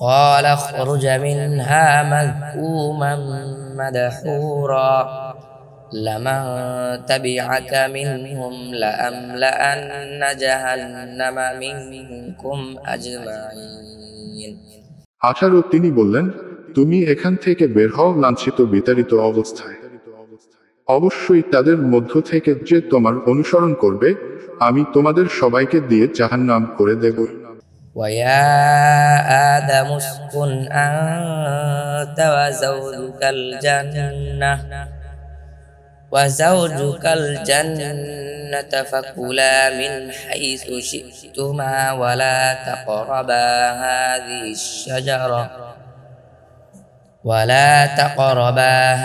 قال اخرج منها مذءوما مدحورا لمن تبعك منهم لأملأن جهنم منكم أجمعين। 18 তিনি বললেন, তুমি এখান থেকে বের হও লাঞ্ছিত বিতাড়িত অবস্থায়। অবশ্যই তাদের মধ্য থেকে যে তোমার অনুসরণ করবে আমি তোমাদের সবাইকে দিয়ে জাহান্নাম করে দেব। ويا آدم اسكن أنت وزوجك الجنة فكلا من حيث شئتما ولا تقربا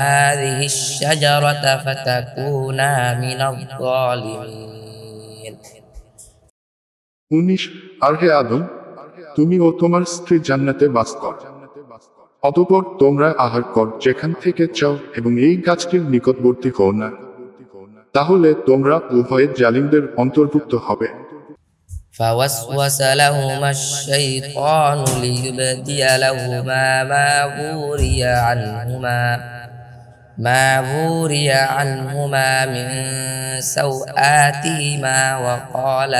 هذه الشجرة فتكونا من الظالمين। 19 আর হে আদম, তুমি ও তোমার স্ত্রী জান্নাতে বাস কর, অতঃপর তোমরা আহার কর যেখান থেকে চাও এবং এই গাছটির নিকটবর্তী হও না, তাহলে তোমরা উভয়ে জালিমদের অন্তর্ভুক্ত হবে। فوسوس لهما الشيطان ليبدي لهما ما وري عنهما من سوآتهما وقال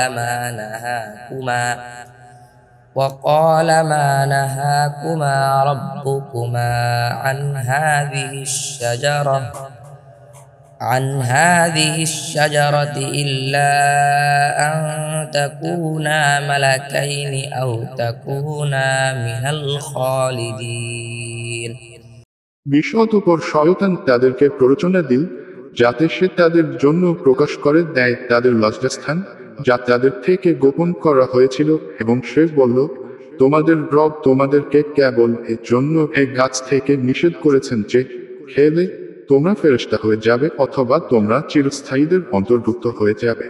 ما نهاكما ربكما عن هذه الشجرة إلا أن تكونا ملكين أو تكونا من الخالدين। অতঃপর শয়তান তাদেরকে প্ররোচনা দিল যাতে সে তাদের জন্য প্রকাশ করে দেয় তাদের লজ্জাস্থান যা তাদের থেকে গোপন করা হয়েছিল, এবং সে বলল, তোমাদের রব তোমাদেরকে কেবল এর জন্য এই গাছ থেকে নিষেধ করেছেন যে খেলে তোমরা ফেরেশতা হয়ে যাবে অথবা তোমরা চিরস্থায়ীদের অন্তর্ভুক্ত হয়ে যাবে।